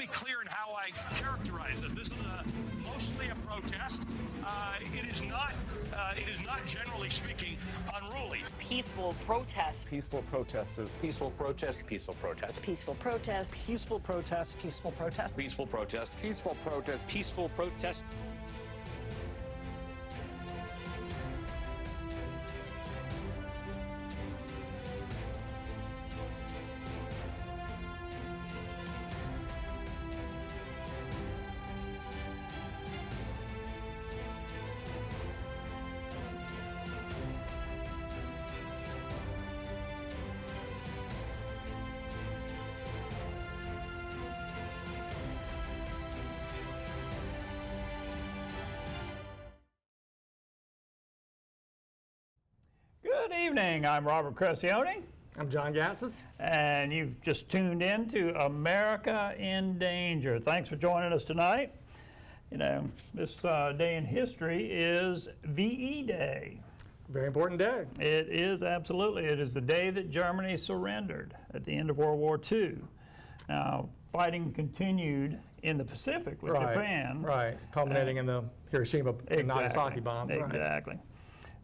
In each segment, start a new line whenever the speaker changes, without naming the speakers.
be clear in how I characterize this. This is mostly a protest. It is not, generally speaking, unruly.
Peaceful protest.
Peaceful protesters.
Peaceful protest.
Peaceful protest.
Peaceful protest.
Peaceful protest.
Peaceful protest.
Peaceful protest.
Peaceful protest.
Peaceful protest.
Good evening, I'm Robert Cressionnie.
I'm John Gatsis.
And you've just tuned in to America in Danger. Thanks for joining us tonight. You know, this day in history is VE Day.
Very important day.
It is, absolutely. It is the day that Germany surrendered at the end of World War II. Now, fighting continued in the Pacific with Japan.
Right, culminating in the Hiroshima and Nagasaki bombs.
Exactly.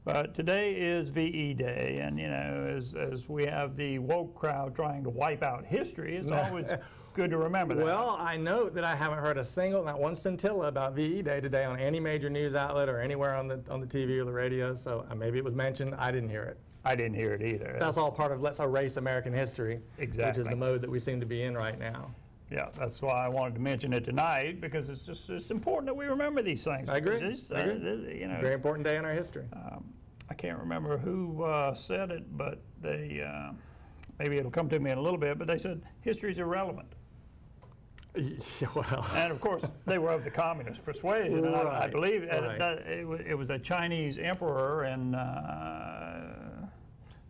But today is VE Day, and you know, as we have the woke crowd trying to wipe out history, it's always good to remember that.
Well, I note that I haven't heard not one scintilla about VE Day today on any major news outlet or anywhere on the TV or the radio. So maybe it was mentioned. I didn't hear it.
I didn't hear it either.
That's all part of let's erase American history,
exactly,
which is the mode that we seem to be in right now.
Yeah, that's why I wanted to mention it tonight, because it's important that we remember these things.
I agree.
You know,
very important day in our history.
I can't remember who said it, but they maybe it'll come to me in a little bit. But they said history's irrelevant.
Well,
and of course they were of the communist persuasion. And I believe it was a Chinese emperor in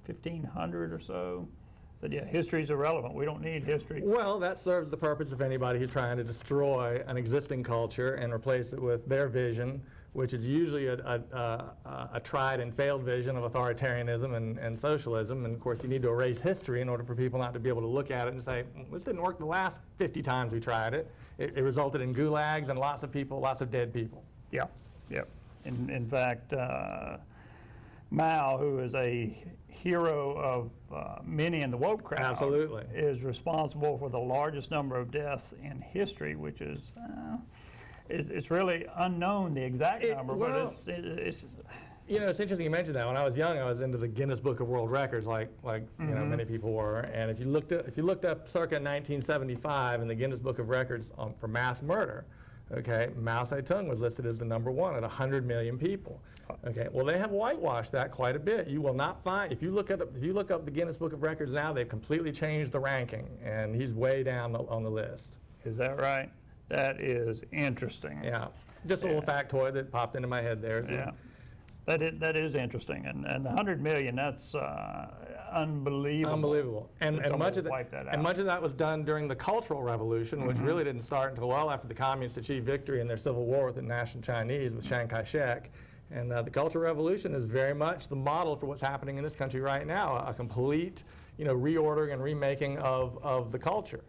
1500 or so. Said, yeah, history's irrelevant. We don't need history.
Well, that serves the purpose of anybody who's trying to destroy an existing culture and replace it with their vision, which is usually a tried and failed vision of authoritarianism and socialism. And of course, you need to erase history in order for people not to be able to look at it and say, this didn't work the last 50 times we tried it. It resulted in gulags and lots of people, lots of dead people.
Yeah, yeah. In fact, Mao, who is a hero of many in the woke crowd,
absolutely,
is responsible for the largest number of deaths in history, which is it's really unknown, the exact number, but it's
you know, it's interesting you mentioned that. When I was young, I was into the Guinness Book of World Records, like you know, many people were. And if you looked up circa 1975 in the Guinness Book of Records for mass murder, okay, Mao Zedong was listed as the #1 at 100 million people. Okay, well, they have whitewashed that quite a bit. You will not find, if you look up the Guinness Book of Records now, they've completely changed the ranking, and he's way down on the list.
Is that right? That is interesting.
Yeah, just a little factoid that popped into my head there.
Yeah, that is interesting, and 100 million, that's unbelievable.
Unbelievable, and much of that was done during the Cultural Revolution, which really didn't start until well after the communists achieved victory in their civil war with the National Chinese with Chiang Kai-shek. And the Cultural Revolution is very much the model for what's happening in this country right now, a complete, you know, reordering and remaking of the culture,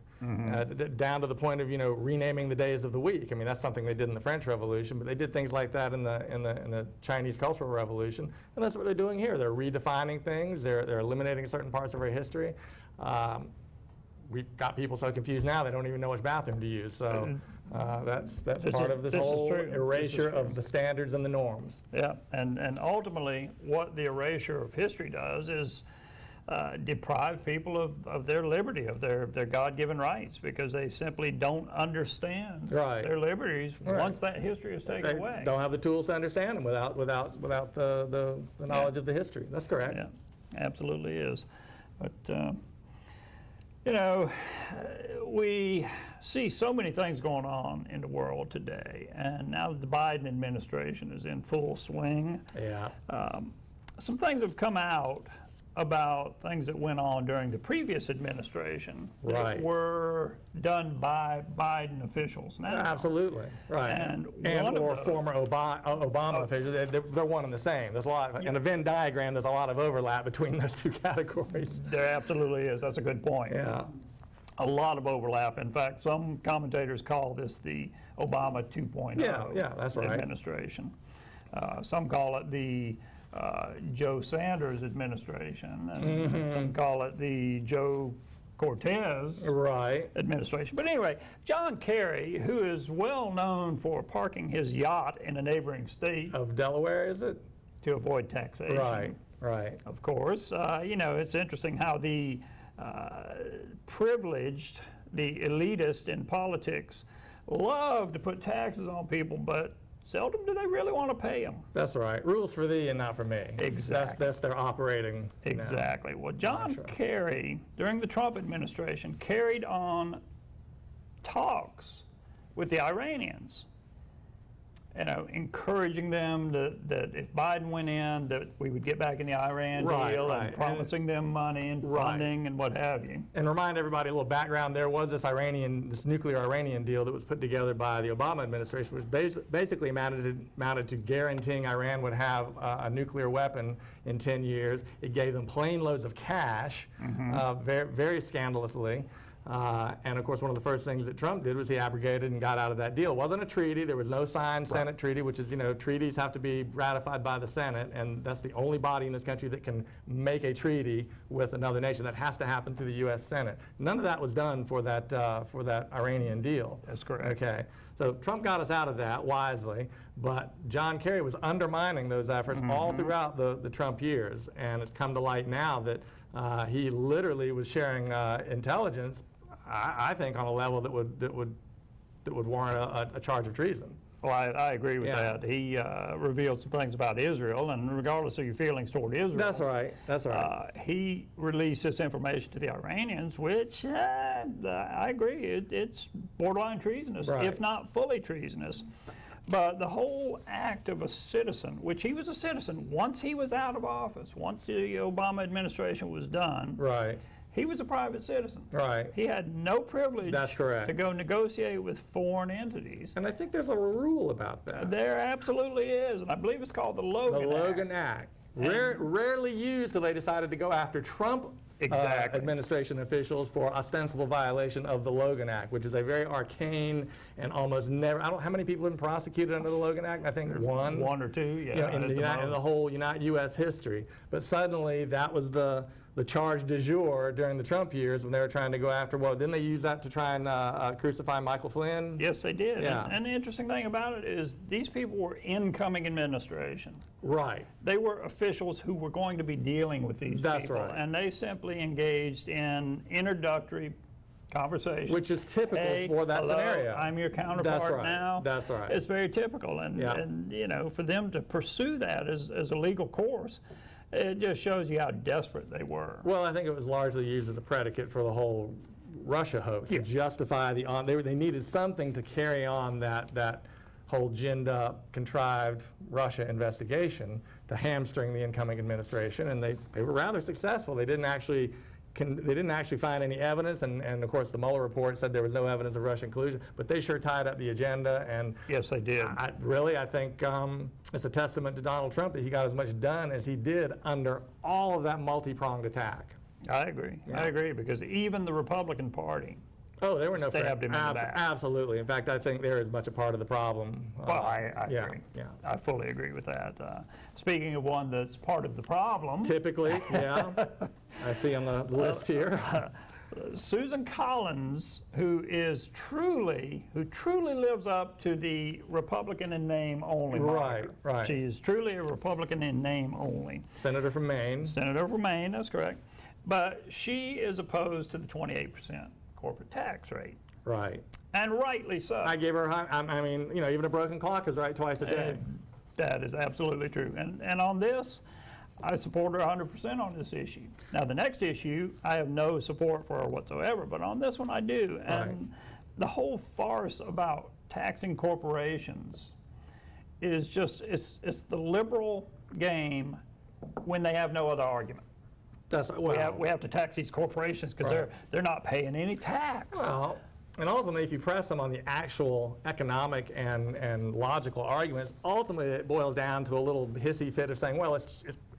down to the point of, you know, renaming the days of the week. I mean, that's something they did in the French Revolution, but they did things like that in the Chinese Cultural Revolution, and that's what they're doing here. They're redefining things. They're eliminating certain parts of our history. We've got people so confused now they don't even know which bathroom to use. So that's part of this whole erasure of the standards and the norms.
Yeah, and ultimately what the erasure of history does is deprive people of their liberty, of their God-given rights, because they simply don't understand their liberties once that history is taken away.
They don't have the tools to understand them without the knowledge of the history. That's correct.
Yeah, absolutely is. But you know, we see so many things going on in the world today, and now that the Biden administration is in full swing, some things have come out about things that went on during the previous administration that were done by Biden officials now.
Absolutely, right. And or former Obama officials, they're one and the same. There's a lot, in a Venn diagram, there's a lot of overlap between those two categories.
There absolutely is. That's a good point.
Yeah.
a lot of overlap. In fact, some commentators call this the Obama 2.0
Yeah, that's right.
administration. Some call it the Joe Sanders administration, and some call it the Joe Cortez administration. But anyway, John Kerry, who is well known for parking his yacht in a neighboring state
Of Delaware, is it?
to avoid taxation.
Right.
Of course, you know, it's interesting how the privileged, the elitist in politics love to put taxes on people, but seldom do they really want to pay them.
That's right. Rules for thee and not for me.
Exactly.
That's their operating.
Exactly. Well, John Kerry, during the Trump administration, carried on talks with the Iranians, you know, encouraging them that if Biden went in, that we would get back in the Iran deal, and promising them money and funding and what have you.
And remind everybody a little background, there was this nuclear Iranian deal that was put together by the Obama administration, which basically amounted to guaranteeing Iran would have a nuclear weapon in 10 years. It gave them plane loads of cash, very, very scandalously. And of course, one of the first things that Trump did was he abrogated and got out of that deal. It wasn't a treaty. There was no signed Senate treaty, which is, you know, treaties have to be ratified by the Senate, and that's the only body in this country that can make a treaty with another nation. That has to happen through the U.S. Senate. None of that was done for that Iranian deal.
That's correct.
Okay. So Trump got us out of that wisely, but John Kerry was undermining those efforts all throughout the Trump years, and it's come to light now that he literally was sharing intelligence, I think, on a level that would warrant a charge of treason.
Well, I agree with that. He revealed some things about Israel, and regardless of your feelings toward Israel,
that's right. That's right.
He released this information to the Iranians, which I agree, it's borderline treasonous, if not fully treasonous. But the whole act of a citizen, which he was a citizen once he was out of office, once the Obama administration was done. He was a private citizen. He had no privilege to go negotiate with foreign entities.
And I think there's a rule about that.
There absolutely is, and I believe it's called the Logan
Act. Rarely used till they decided to go after Trump administration officials for ostensible violation of the Logan Act, which is a very arcane and almost never, how many people have been prosecuted under the Logan Act? I think one
or two,
you know, in the whole U.S. history. But suddenly that was the charge du jour during the Trump years when they were trying to go after, well, didn't they use that to try and crucify Michael Flynn?
Yes, they did. And the interesting thing about it is these people were incoming administration. They were officials who were going to be dealing with these people. And they simply engaged in introductory conversation.
Which is typical for that scenario.
I'm your counterpart now.
That's right.
It's very typical. And you know, for them to pursue that as a legal course, it just shows you how desperate they were.
Well, I think it was largely used as a predicate for the whole Russia hoax to justify they needed something to carry on that whole ginned up, contrived Russia investigation to hamstring the incoming administration, and they were rather successful. They didn't actually find any evidence, and of course the Mueller report said there was no evidence of Russian collusion, but they sure tied up the agenda. And
yes, they did.
I think it's a testament to Donald Trump that he got as much done as he did under all of that multi-pronged attack.
I agree. I agree, because even the Republican Party
they were no
stabbed him in the back.
Absolutely. In fact, I think they're as much a part of the problem.
Well, I agree. I fully agree with that. Speaking of one that's part of the problem.
Typically, I see on the list here.
Susan Collins, who truly lives up to the Republican in name only moniker. She is truly a Republican in name only.
Senator from Maine.
Senator from Maine, that's correct. But she is opposed to the 28% corporate tax rate. And rightly so.
I gave her, I mean, you know, even a broken clock is right twice a day.
That is absolutely true. And on this, I support her 100% on this issue. Now, the next issue, I have no support for her whatsoever, but on this one I do. And the whole farce about taxing corporations is just, it's the liberal game when they have no other argument. We have to tax these corporations because they're not paying any tax.
Well, and ultimately, if you press them on the actual economic and logical arguments, ultimately it boils down to a little hissy fit of saying, well,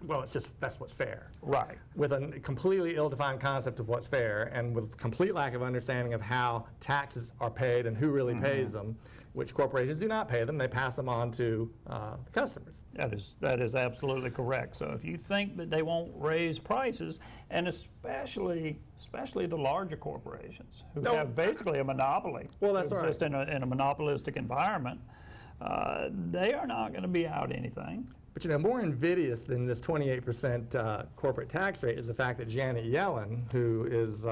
well, that's what's fair.
Right.
With a completely ill-defined concept of what's fair, and with complete lack of understanding of how taxes are paid and who really pays them, which corporations do not pay them, they pass them on to customers.
That is absolutely correct. So if you think that they won't raise prices, and especially the larger corporations who have basically a monopoly,
well, that's right,
exist in a monopolistic environment, they are not going to be out anything.
But more invidious than this 28% corporate tax rate is the fact that Janet Yellen, who is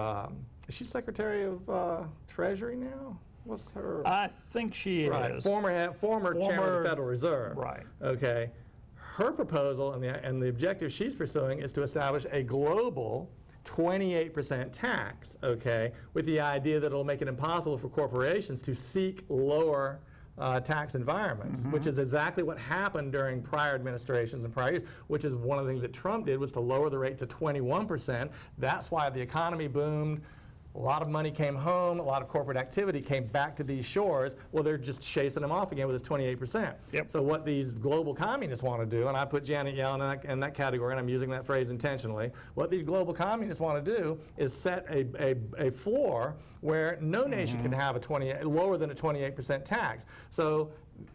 she Secretary of Treasury now? What's her?
I think she is.
Former chairman of the Federal Reserve.
Right.
Okay. Her proposal and the objective she's pursuing is to establish a global 28% tax, okay, with the idea that it'll make it impossible for corporations to seek lower tax environments, which is exactly what happened during prior administrations and prior years, which is one of the things that Trump did, was to lower the rate to 21%. That's why the economy boomed. A lot of money came home, a lot of corporate activity came back to these shores. Well, they're just chasing them off again with this 28%.
Yep.
So what these global communists want to do, and I put Janet Yellen in that category, and I'm using that phrase intentionally, what these global communists want to do is set a floor where no nation can have lower than a 28% tax. So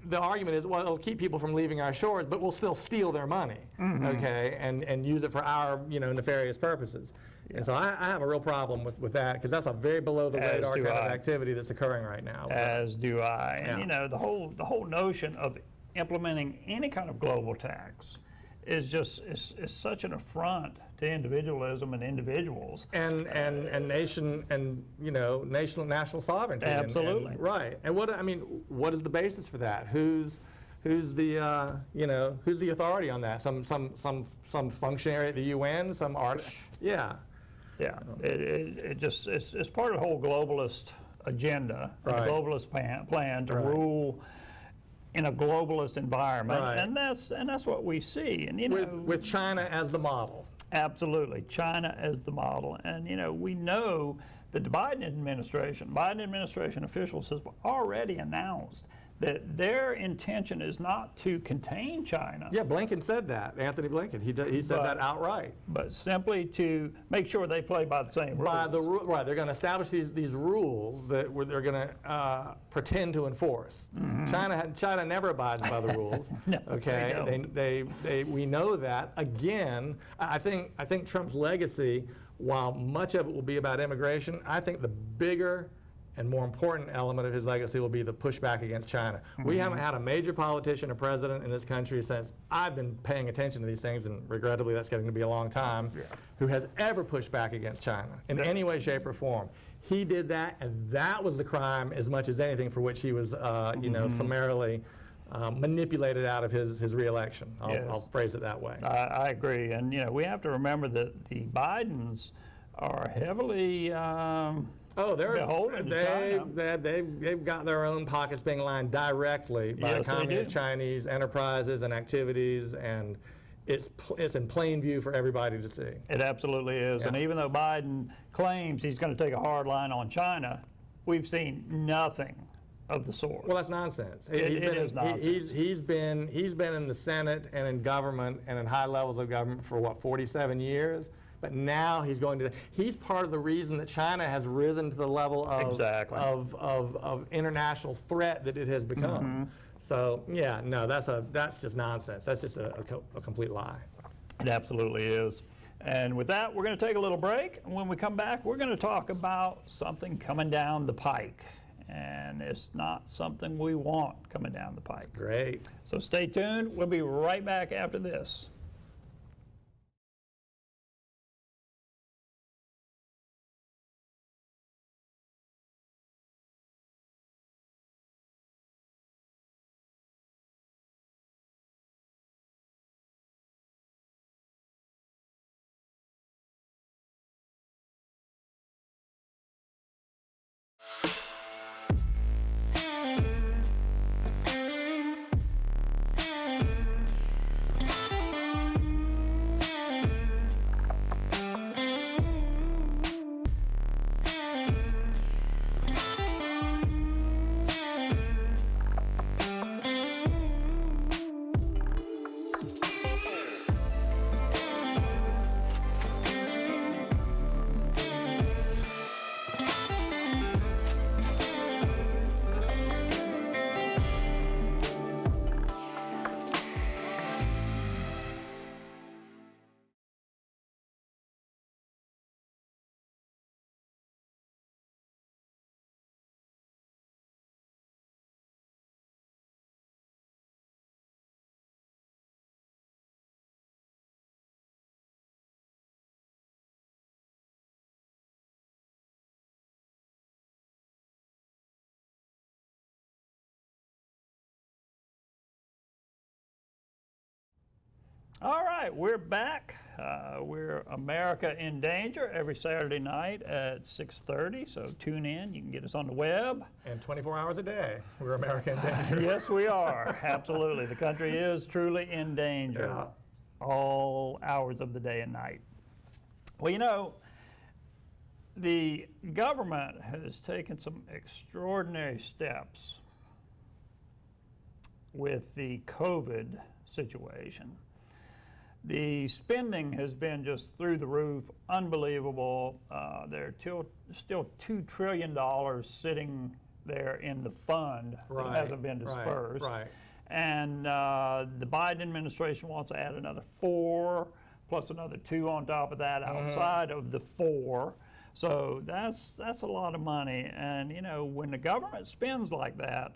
the argument is, well, it'll keep people from leaving our shores, but we'll still steal their money, okay, and use it for our nefarious purposes. Yeah. And so I have a real problem with that, because that's a very below the radar kind of activity that's occurring right now.
As do I. And the whole notion of implementing any kind of global tax is just is such an affront to individualism and individuals. And national sovereignty.
Absolutely. And right. And what is the basis for that? Who's the authority on that? Some functionary at the UN, some artist? Yeah.
Yeah, it's part of the whole globalist agenda,
right.
The globalist plan to rule in a globalist environment,
right.
and that's what we see. And
with China as the model.
Absolutely, China as the model, and we know that the Biden administration officials have already announced that their intention is not to contain China.
Yeah, Blinken said that. Anthony Blinken, he said that outright.
But simply to make sure they play by the same rules.
Right, they're going to establish these rules that they're going to pretend to enforce. China never abides by the rules.
No,
okay, we know that. Again, I think Trump's legacy, while much of it will be about immigration, I think the bigger and more important element of his legacy will be the pushback against China. We haven't had a major politician or president in this country since I've been paying attention to these things, and regrettably that's getting to be a long time, who has ever pushed back against China in any way, shape, or form. He did that, and that was the crime as much as anything for which he was, summarily manipulated out of his reelection. I'll phrase it that way.
I agree, and we have to remember that the Bidens are heavily
they've got their own pockets being lined directly by communist Chinese enterprises and activities, and it's in plain view for everybody to see.
It absolutely is. Yeah. And even though Biden claims he's going to take a hard line on China, we've seen nothing of the sort.
Well, that's nonsense.
It is nonsense.
He's been in the Senate and in government and in high levels of government for 47 years. But now he's part of the reason that China has risen to the level of international threat that it has become. So that's just nonsense. That's just a complete lie.
It absolutely is. And with that, we're going to take a little break. And when we come back, we're going to talk about something coming down the pike. And it's not something we want coming down the pike.
Great.
So stay tuned. We'll be right back after this. All right, we're back. We're America in Danger every Saturday night at 6:30, so tune in. You can get us on the web.
And 24 hours a day, we're America in Danger.
Yes, we are. Absolutely. The country is truly in danger all hours of the day and night. Well, you know, the government has taken some extraordinary steps with the COVID situation. The spending has been just through the roof, unbelievable. There's still $2 trillion sitting there in the fund that hasn't been dispersed.
Right.
And the Biden administration wants to add another 4, plus another 2 on top of that outside of the 4. So that's a lot of money. And you know, when the government spends like that,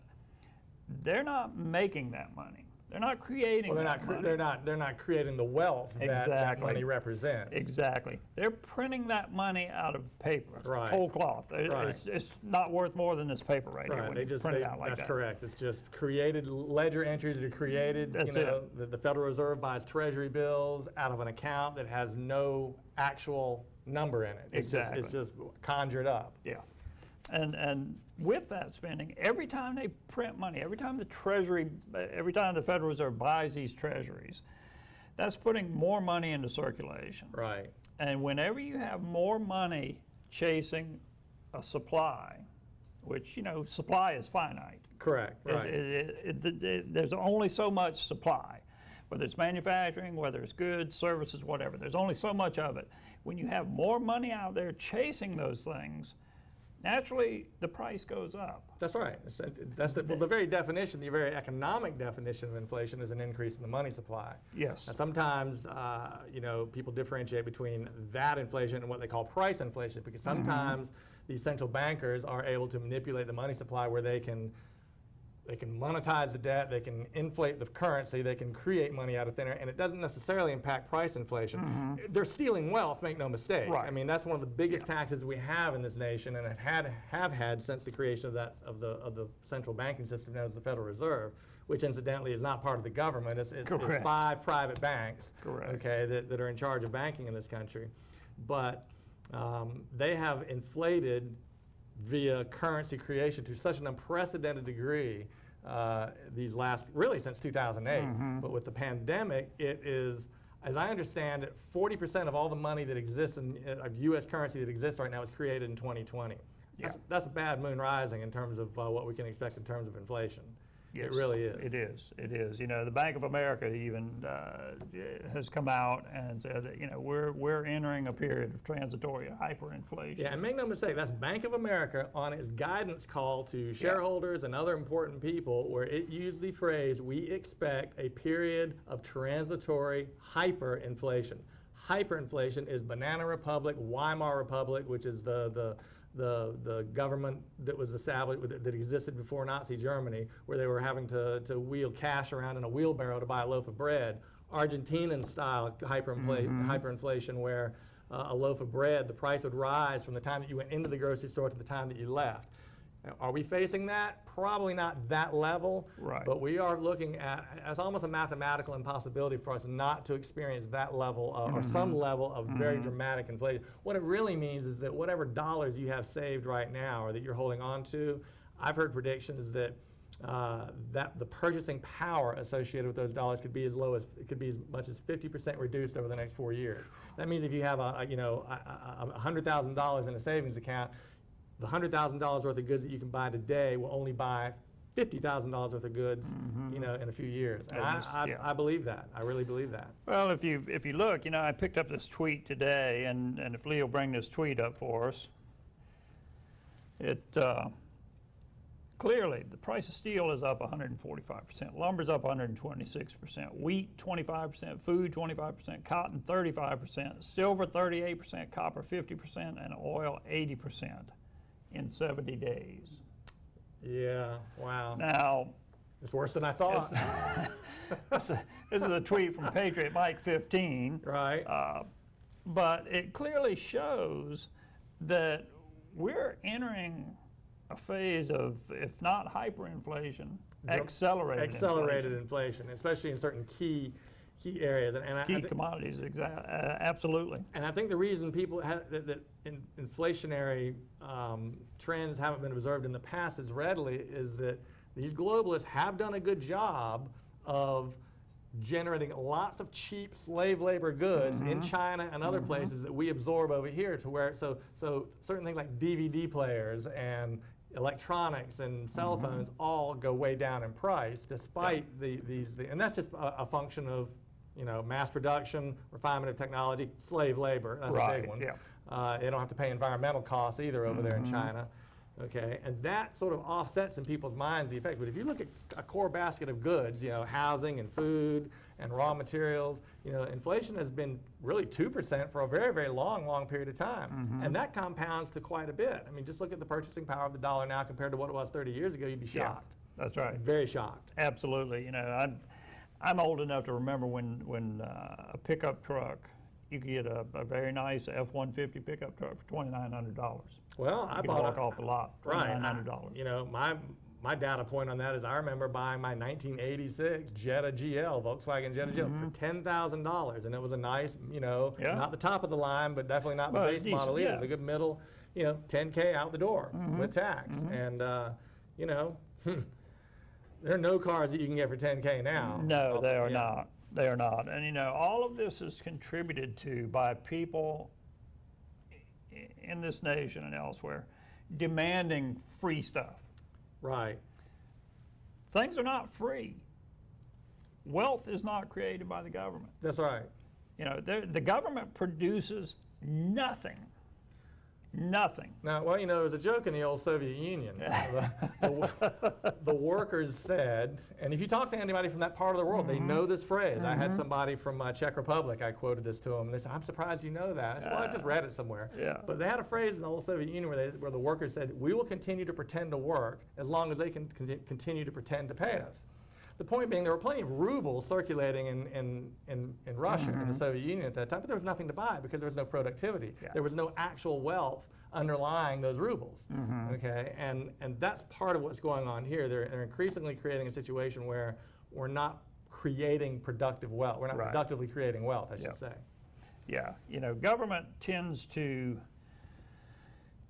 they're not making that money. They're not creating that money.
They're not creating the wealth that money represents.
Exactly. They're printing that money out of paper,
Right.
whole cloth. It's not worth more than this paper right here when you print it out like that.
That's correct. It's just created ledger entries that are created.
That's
the Federal Reserve buys treasury bills out of an account that has no actual number in it.
Exactly.
It's just conjured up.
Yeah. And with that spending, every time they print money, every time the Federal Reserve buys these treasuries, that's putting more money into circulation.
Right.
And whenever you have more money chasing a supply, which, you know, supply is finite.
Correct. Right.
There's only so much supply, whether it's manufacturing, whether it's goods, services, whatever. There's only so much of it. When you have more money out there chasing those things, naturally, the price goes up.
That's right. The very definition, the very economic definition of inflation is an increase in the money supply.
Yes.
And sometimes, you know, people differentiate between that inflation and what they call price inflation, because sometimes these central bankers are able to manipulate the money supply where they can monetize the debt, they can inflate the currency, they can create money out of thin air, and it doesn't necessarily impact price inflation. They're stealing wealth, make no mistake.
Right.
I mean, that's one of the biggest taxes we have in this nation, and have had since the creation of the central banking system known as the Federal Reserve, which incidentally is not part of the government. It's 5 private banks, okay, that are in charge of banking in this country. But they have inflated via currency creation to such an unprecedented degree these last, really since 2008. But with the pandemic, it is, as I understand it, 40% of all the money that exists of U.S. currency that exists right now was created in 2020. That's a bad moon rising in terms of what we can expect in terms of inflation.
Yes,
it really is.
It is. It is. You know, the Bank of America even has come out and said, you know, we're entering a period of transitory hyperinflation.
Yeah, and make no mistake, that's Bank of America on its guidance call to shareholders and other important people, where it used the phrase, we expect a period of transitory hyperinflation. Hyperinflation is Banana Republic, Weimar Republic, which is the government that was established, that existed before Nazi Germany, where they were having to wheel cash around in a wheelbarrow to buy a loaf of bread. Argentinian style hyperinflation, where a loaf of bread, the price would rise from the time that you went into the grocery store to the time that you left. Now, are we facing that? Probably not that level, but we are looking at, as almost a mathematical impossibility for us not to experience that level or some level of very dramatic inflation. What it really means is that whatever dollars you have saved right now or that you're holding on to, I've heard predictions that that the purchasing power associated with those dollars could be as much as 50% reduced over the next 4 years. That means if you have $100,000 in a savings account, the $100,000 worth of goods that you can buy today will only buy $50,000 worth of goods, you know, in a few years. And I believe that. I really believe that.
Well, if you look, you know, I picked up this tweet today, and if Lee will bring this tweet up for us, it clearly the price of steel is up 145%, lumber's up 126%, wheat 25%, food 25%, cotton 35%, silver 38%, copper 50%, and oil 80%. In 70 days.
Yeah, wow.
Now,
it's worse than I thought.
This is a tweet from Patriot Mike 15.
Right.
But it clearly shows that we're entering a phase of, if not hyperinflation, accelerated
inflation, especially in certain key key areas.
Key commodities, absolutely.
And I think the reason people have that inflationary trends haven't been observed in the past as readily is that these globalists have done a good job of generating lots of cheap slave labor goods in China and other places that we absorb over here, to where so certain things like DVD players and electronics and cell phones all go way down in price, despite and that's just a function of, you know, mass production, refinement of technology, slave labor. That's a big one. Yeah. They don't have to pay environmental costs either over there in China. Okay, and that sort of offsets in people's minds the effect. But if you look at a core basket of goods, you know, housing and food and raw materials, you know, inflation has been really 2% for a very, very long period of time. And that compounds to quite a bit. I mean, just look at the purchasing power of the dollar now compared to what it was 30 years ago, you'd be shocked.
Yeah, that's right.
Very shocked.
Absolutely. You know, I'm old enough to remember when a pickup truck, you could get a very nice F-150 pickup truck for $2,900.
Well, I bought
walk off the lot, $2,900.
You know, my data point on that is I remember buying my 1986 Jetta GL, Volkswagen Jetta GL, for $10,000, and it was a nice, you know, not the top of the line, but definitely not the base model either. The good middle, you know, $10K out the door with tax, and you know, there are no cars that you can get for $10K now.
No, they are not. They are not, and you know, all of this is contributed to by people in this nation and elsewhere demanding free stuff.
Right.
Things are not free. Wealth is not created by the government.
That's right.
You know, the government produces nothing. Nothing.
Now, well, you know, there was a joke in the old Soviet Union. The workers said, and if you talk to anybody from that part of the world, they know this phrase. I had somebody from Czech Republic, I quoted this to them, and they said, I'm surprised you know that. I said, well, I just read it somewhere. Yeah. But they had a phrase in the old Soviet Union where the workers said, we will continue to pretend to work as long as they can continue to pretend to pay us. The point being, there were plenty of rubles circulating in Russia, in the Soviet Union at that time, but there was nothing to buy because there was no productivity. Yeah. There was no actual wealth underlying those rubles. Okay, and that's part of what's going on here. They're increasingly creating a situation where we're not creating productive wealth. We're not productively creating wealth, I should say.
Yeah, you know, government tends to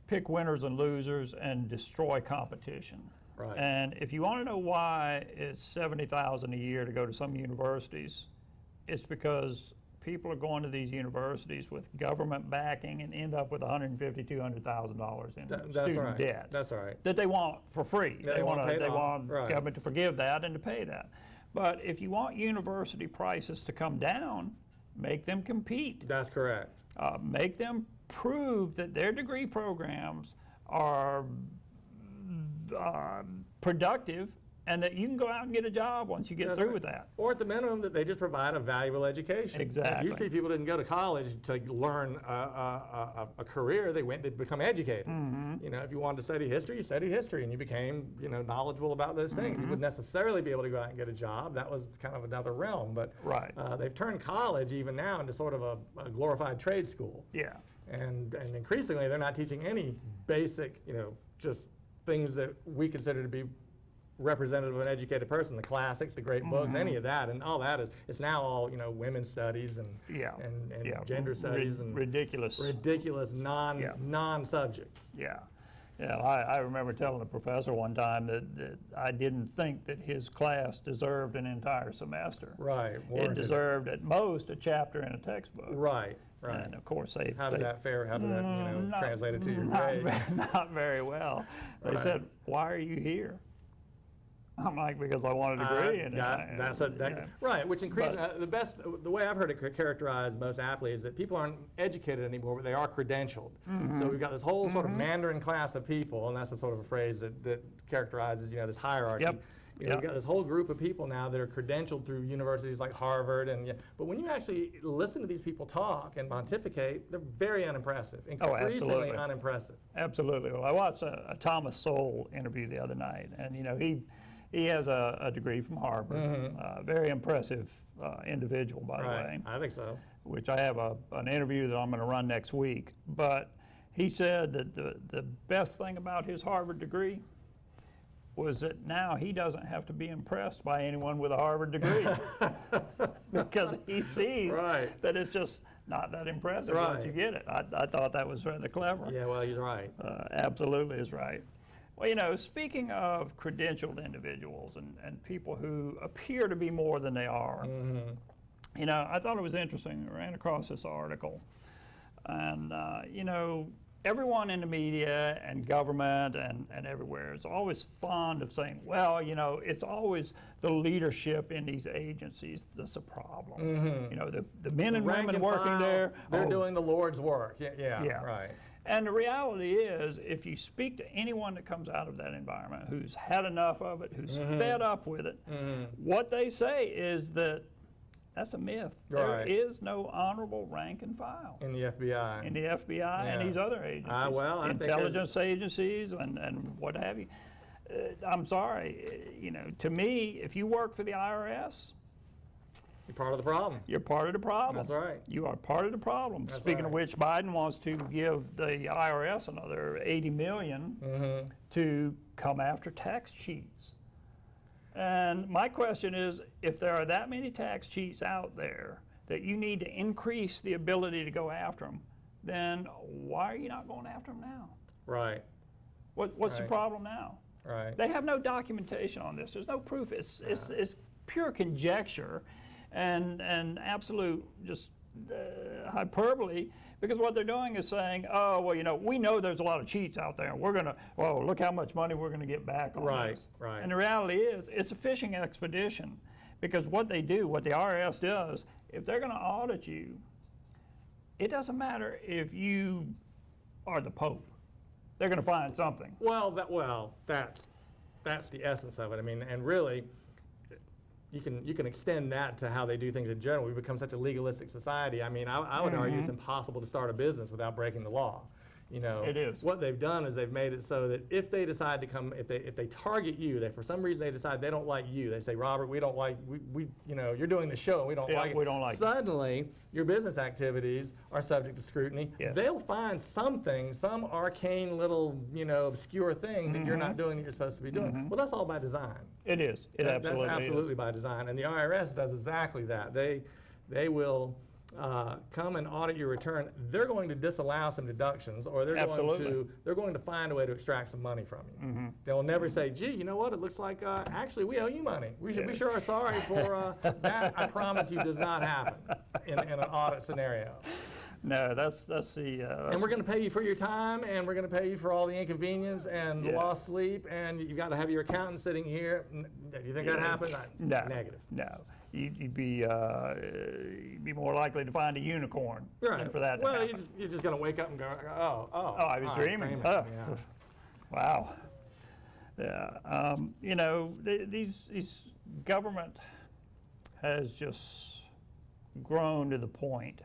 pick winners and losers and destroy competition.
Right.
And if you want to know why it's $70,000 a year to go to some universities, it's because people are going to these universities with government backing and end up with $150,000, $200,000 in student debt.
That's right.
That they want for free. They want
government
to forgive that and to pay that. But if you want university prices to come down, make them compete.
That's correct.
Make them prove that their degree programs are productive and that you can go out and get a job once you get through with that.
Or at the minimum, that they just provide a valuable education.
Exactly.
Usually people didn't go to college to learn a career. They went to become educated. You know, if you wanted to study history, you studied history and you became, you know, knowledgeable about those things. You wouldn't necessarily be able to go out and get a job. That was kind of another realm. But they've turned college even now into sort of a glorified trade school.
Yeah.
And increasingly, they're not teaching any basic, you know, just things that we consider to be representative of an educated person, the classics, the great books, any of that, and all that it's now all, you know, women's studies and gender studies and ridiculous non-subjects.
Yeah. Yeah, I remember telling a professor one time that I didn't think that his class deserved an entire semester.
Right.
It deserved at most a chapter in a textbook.
Right. Right.
And of course
How did that translate it to your grade?
Not very well. They said, "Why are you here?" I'm like, because I want a degree.
Right, which increases the way I've heard it characterized most aptly is that people aren't educated anymore, but they are credentialed. So we've got this whole sort of Mandarin class of people, and that's the sort of a phrase that characterizes, you know, this hierarchy. You know, we've got this whole group of people now that are credentialed through universities like Harvard, but when you actually listen to these people talk and pontificate, they're very unimpressive, increasingly unimpressive.
Absolutely. Well, I watched a Thomas Sowell interview the other night, and you know, he has a degree from Harvard. Very impressive individual, by the way.
I think so.
Which I have an interview that I'm going to run next week. But he said that the best thing about his Harvard degree was that now he doesn't have to be impressed by anyone with a Harvard degree because he sees that it's just not that impressive once you get it. I thought that was rather clever.
Yeah, well, he's right.
Absolutely is right. Well, you know, speaking of credentialed individuals and people who appear to be more than they are, you know, I thought it was interesting. I ran across this article, and, you know, everyone in the media and government and everywhere is always fond of saying, well, you know, it's always the leadership in these agencies that's a problem. You know, the men and women working there.
They're doing the Lord's work. Yeah, right.
And the reality is, if you speak to anyone that comes out of that environment who's had enough of it, who's fed up with it, what they say is that that's a myth. There is no honorable rank and file.
In the FBI.
In the FBI and these other agencies.
Well,
intelligence agencies and what have you. I'm sorry, you know, to me, if you work for the IRS,
you're part of the problem.
You're part of the problem.
That's right.
You are part of the problem. Speaking of which, Biden wants to give the IRS another $80 million to come after tax cheats. And my question is, if there are that many tax cheats out there that you need to increase the ability to go after them, then why are you not going after them now?
Right.
What's the problem now?
Right.
They have no documentation on this. There's no proof. It's pure conjecture and absolute just hyperbole, because what they're doing is saying, oh, well, you know, we know there's a lot of cheats out there, and we're going to, well, look how much money we're going to get back on this.
Right.
And the reality is, it's a fishing expedition, because what they do, what the IRS does, if they're going to audit you, it doesn't matter if you are the Pope. They're going to find something.
Well, that's the essence of it. I mean, and really, you can extend that to how they do things in general. We've become such a legalistic society. I mean, I would argue it's impossible to start a business without breaking the law. You know,
it is.
What they've done is they've made it so that if they decide to come, if they target you, they for some reason they decide they don't like you. They say, Robert, we don't like we you know, you're doing the show, we don't like it.
We don't like
Suddenly, your business activities are subject to scrutiny.
Yes.
They'll find something, some arcane little, you know, obscure thing that you're not doing that you're supposed to be doing. Well, that's all by design.
It is. That's
absolutely by design. And the IRS does exactly that. They will come and audit your return. They're going to disallow some deductions, or they're going to find a way to extract some money from you. They'll never say, gee, you know what, it looks like actually we owe you money. We sure are sorry for that. I promise you does not happen in an audit scenario.
No, that's the...
and we're going to pay you for your time, and we're going to pay you for all the inconvenience and the lost sleep, and you've got to have your accountant sitting here. Do you think that happened?
No.
Negative.
No. You'd be more likely to find a unicorn than for that to happen.
Well, you're just going to wake up and go, oh,
I was dreaming. Oh. Yeah. Wow. Yeah. You know, these government has just grown to the point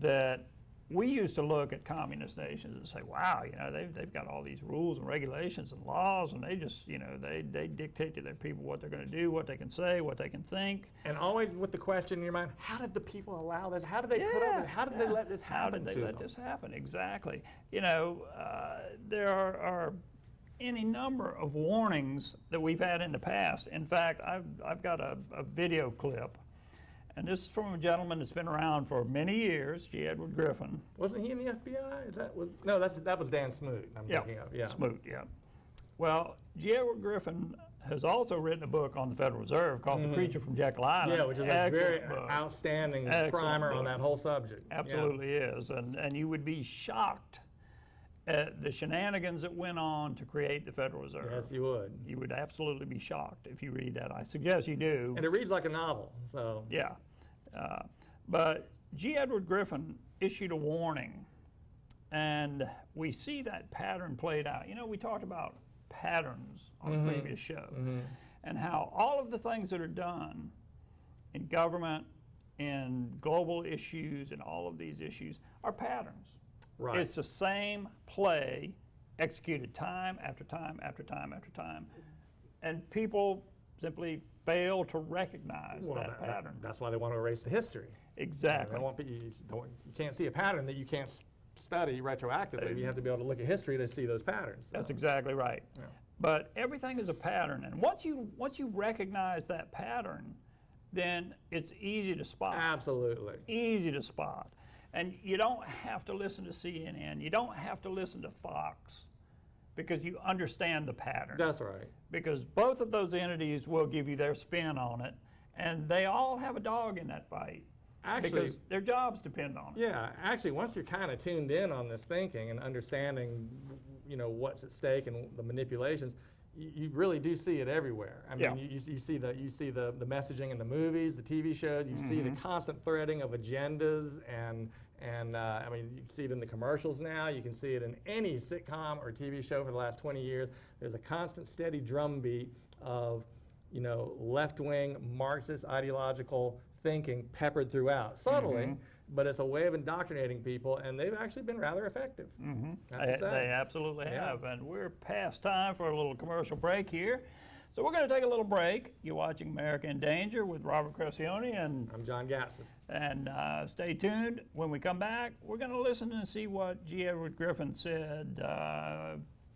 that we used to look at communist nations and say, wow, you know, they've got all these rules and regulations and laws, and they just, you know, they dictate to their people what they're going to do, what they can say, what they can think.
And always with the question in your mind, how did the people allow this? How did they put up with it? How did they let this happen?
How did they let this happen? Exactly. You know, there are any number of warnings that we've had in the past. In fact, I've got a video clip. And this is from a gentleman that's been around for many years, G. Edward Griffin.
Wasn't he in the FBI? That was Dan Smoot. I'm thinking of. Yeah.
Smoot. Yeah. Well, G. Edward Griffin has also written a book on the Federal Reserve called "The Creature from Jekyll Island."
Yeah, which is a very outstanding primer on that whole subject.
Absolutely is, and you would be shocked at the shenanigans that went on to create the Federal Reserve.
Yes, you would.
You would absolutely be shocked if you read that. I suggest you do.
And it reads like a novel, so.
Yeah. But G. Edward Griffin issued a warning, and we see that pattern played out. You know, we talked about patterns on a previous show, and how all of the things that are done in government, in global issues, and all of these issues are patterns.
Right.
It's the same play executed time after time after time after time. And people simply fail to recognize that pattern.
That's why they want to erase the history.
Exactly.
You can't see a pattern that you can't study retroactively. You have to be able to look at history to see those patterns. So.
That's exactly right. Yeah. But everything is a pattern, and once you recognize that pattern, then it's easy to spot.
Absolutely.
Easy to spot. And you don't have to listen to CNN. You don't have to listen to Fox, because you understand the pattern.
That's right.
Because both of those entities will give you their spin on it, and they all have a dog in that fight.
Actually,
because their jobs depend on it.
Yeah, actually, once you're kind of tuned in on this thinking and understanding, you know, what's at stake and the manipulations, you really do see it everywhere. I mean, you see the messaging in the movies, the TV shows. You see the constant threading of agendas, and I mean, you can see it in the commercials now. You can see it in any sitcom or TV show for the last 20 years. There's a constant, steady drumbeat of, you know, left-wing Marxist ideological thinking peppered throughout, subtly, but it's a way of indoctrinating people, and they've actually been rather effective.
They absolutely have, and we're past time for a little commercial break here. So we're going to take a little break. You're watching America in Danger with Robert Cressionnie, and
I'm John Gatsis.
And stay tuned. When we come back, we're going to listen and see what G. Edward Griffin said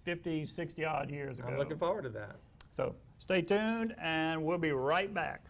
50, 60 odd years ago.
I'm looking forward to that.
So stay tuned, and we'll be right back.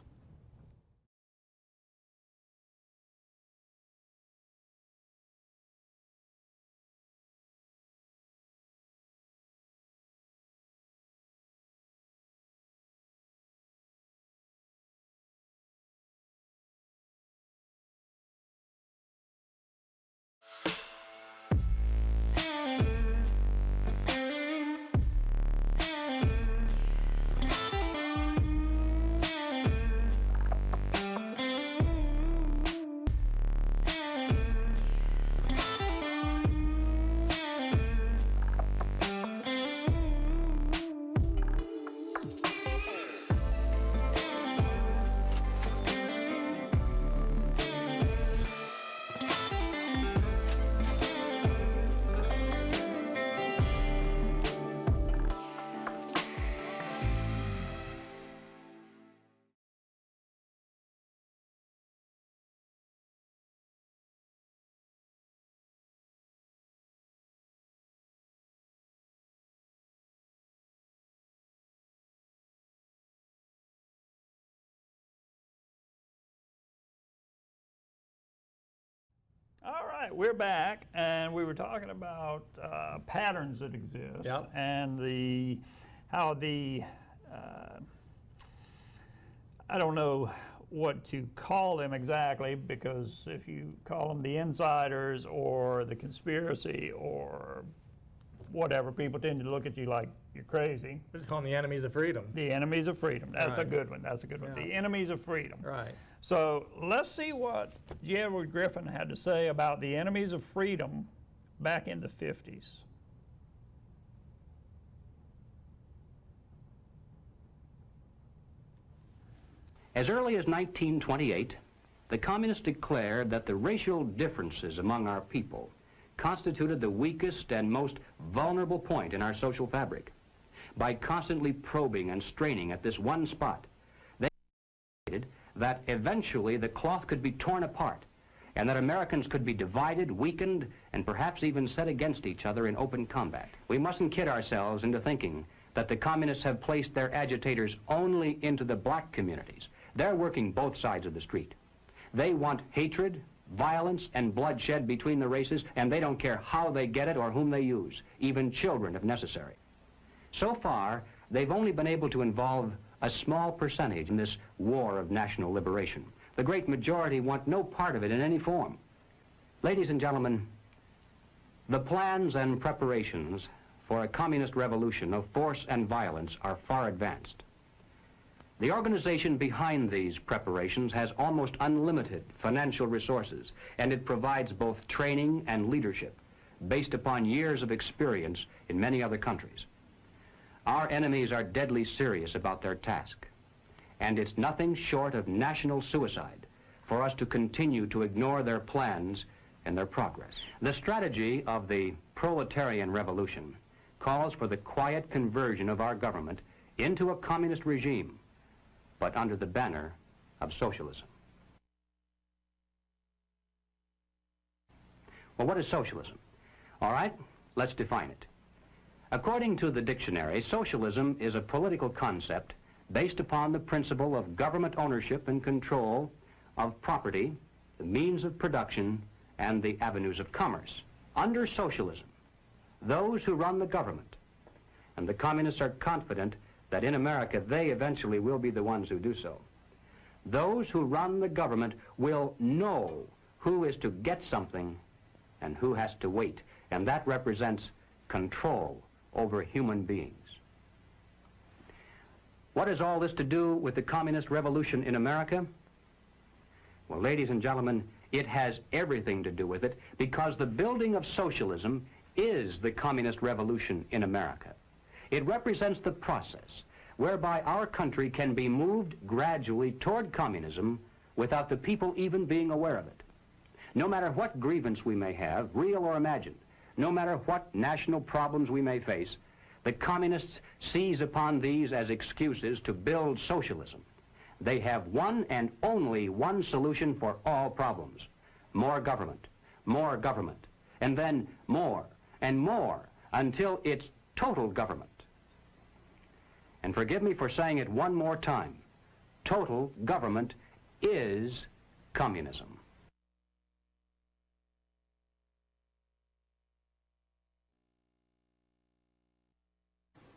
All right, we're back, and we were talking about patterns that exist, and how the I don't know what to call them exactly, because if you call them the insiders or the conspiracy or whatever, people tend to look at you like you're crazy.
We're just calling them the enemies of freedom.
The enemies of freedom. That's a good one. That's a good one. The enemies of freedom.
Right.
So let's see what G. Edward Griffin had to say about the enemies of freedom back in the 50s.
As early as 1928, the communists declared that the racial differences among our people constituted the weakest and most vulnerable point in our social fabric. By constantly probing and straining at this one spot, they decided that eventually the cloth could be torn apart and that Americans could be divided, weakened, and perhaps even set against each other in open combat. We mustn't kid ourselves into thinking that the communists have placed their agitators only into the black communities. They're working both sides of the street. They want hatred, violence, and bloodshed between the races, and they don't care how they get it or whom they use, even children if necessary. So far, they've only been able to involve a small percentage in this war of national liberation. The great majority want no part of it in any form. Ladies and gentlemen, the plans and preparations for a communist revolution of force and violence are far advanced. The organization behind these preparations has almost unlimited financial resources, and it provides both training and leadership based upon years of experience in many other countries. Our enemies are deadly serious about their task, and it's nothing short of national suicide for us to continue to ignore their plans and their progress. The strategy of the proletarian revolution calls for the quiet conversion of our government into a communist regime, but under the banner of socialism. Well, what is socialism? All right, let's define it. According to the dictionary, socialism is a political concept based upon the principle of government ownership and control of property, the means of production, and the avenues of commerce. Under socialism, those who run the government, and the communists are confident that in America they eventually will be the ones who do so, those who run the government will know who is to get something and who has to wait, and that represents control over human beings. What has all this to do with the communist revolution in America? Well, ladies and gentlemen, it has everything to do with it, because the building of socialism is the communist revolution in America. It represents the process whereby our country can be moved gradually toward communism without the people even being aware of it. No matter what grievance we may have, real or imagined, no matter what national problems we may face, the communists seize upon these as excuses to build socialism. They have one and only one solution for all problems: more government, and then more and more until it's total government. And forgive me for saying it one more time, total government is communism.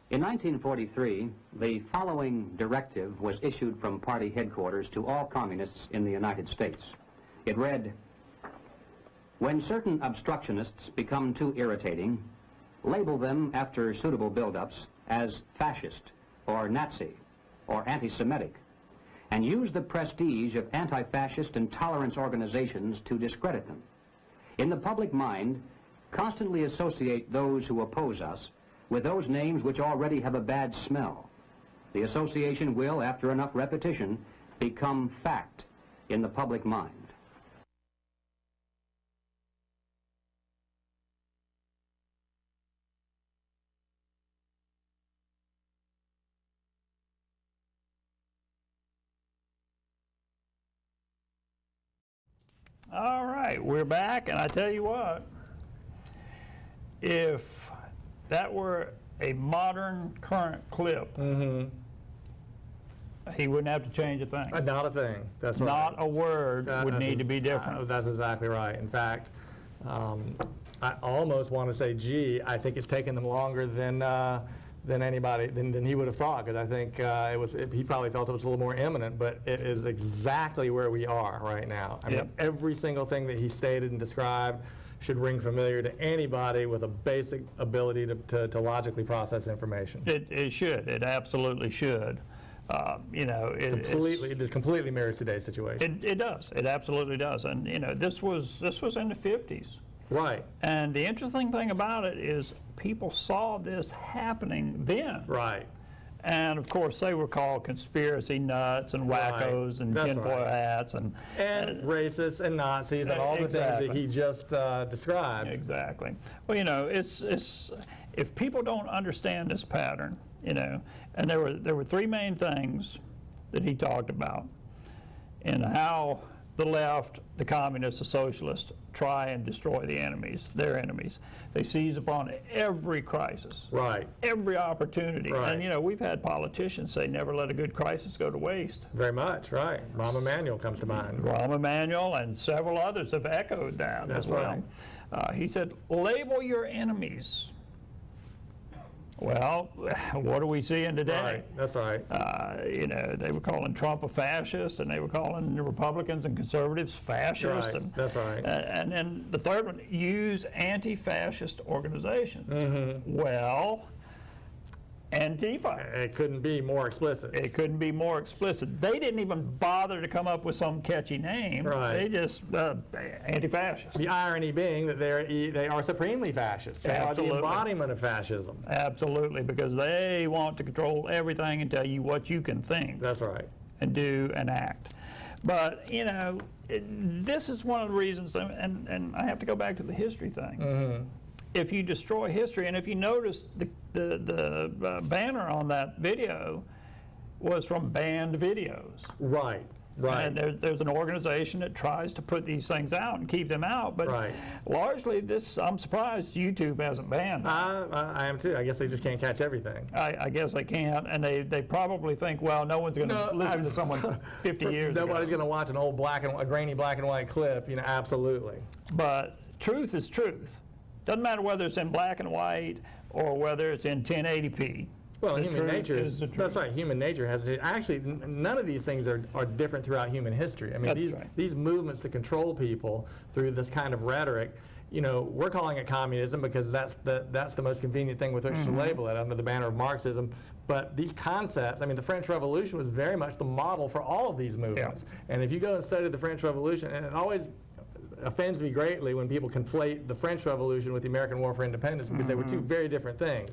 In 1943, the following directive was issued from party headquarters to all communists in the United States. It read, "When certain obstructionists become too irritating, label them after suitable build-ups as fascist or Nazi or anti-Semitic, and use the prestige of anti-fascist and tolerance organizations to discredit them. In the public mind, constantly associate those who oppose us with those names which already have a bad smell. The association will, after enough repetition, become fact in the public mind."
All right, we're back, and I tell you what, if that were a modern, current clip, he wouldn't have to change a thing.
Not a thing. That's right.
Not a word would need to be different.
That's exactly right. In fact, I almost want to say, gee, I think it's taken them longer than anybody, than he would have thought, because I think he probably felt it was a little more imminent, but it is exactly where we are right now. I mean, every single thing that he stated and described should ring familiar to anybody with a basic ability to logically process information.
It should. It absolutely should. You know,
it completely mirrors today's situation.
It does. It absolutely does. And you know, this was in the 50s.
Right.
And the interesting thing about it is people saw this happening then.
Right.
And of course, they were called conspiracy nuts and wackos and tinfoil hats and
racists and Nazis and all the things that he just described.
Exactly. Well, you know, it's if people don't understand this pattern, you know, and there were three main things that he talked about in how the left, the communists, the socialists try and destroy their enemies. They seize upon every crisis,
right?
Every opportunity,
right.
And you know, we've had politicians say, "Never let a good crisis go to waste."
Very much, right? Rahm Emanuel comes to mind.
Rahm Emanuel and several others have echoed that as well. Right. He said, "Label your enemies." Well, what are we seeing today?
Right, that's right.
You know, they were calling Trump a fascist, and they were calling the Republicans and conservatives fascist.
Right,
and,
that's right.
And then the third one, use anti-fascist organizations. Well, Antifa.
It couldn't be more explicit.
It couldn't be more explicit. They didn't even bother to come up with some catchy name.
Right.
They just, anti-fascist.
The irony being that they are supremely fascist. They are the embodiment of fascism.
Absolutely, because they want to control everything and tell you what you can think.
That's right.
And do and act. But, you know, this is one of the reasons, and I have to go back to the history thing. If you destroy history, and if you notice the banner on that video was from banned videos.
Right. Right.
And there's an organization that tries to put these things out and keep them out, but
Right.
largely I'm surprised YouTube hasn't banned them.
I am too. I guess they just can't catch everything.
I guess they can't, and they probably think, well, no one's going to listen to someone 50 years ago.
Nobody's going to watch an old a grainy black and white clip, absolutely.
But truth is truth. Doesn't matter whether it's in black and white or whether it's in 1080p.
Well,
The
human
truth
nature
is the
that's
truth.
right. Human nature has actually none of these things are different throughout human history. I mean,
That's
these
right.
movements to control people through this kind of rhetoric. We're calling it communism because that's the most convenient thing with which to label it under the banner of Marxism. But these concepts, I mean, the French Revolution was very much the model for all of these movements.
Yeah.
And if you go and study the French Revolution, and it always offends me greatly when people conflate the French Revolution with the American War for Independence because they were two very different things.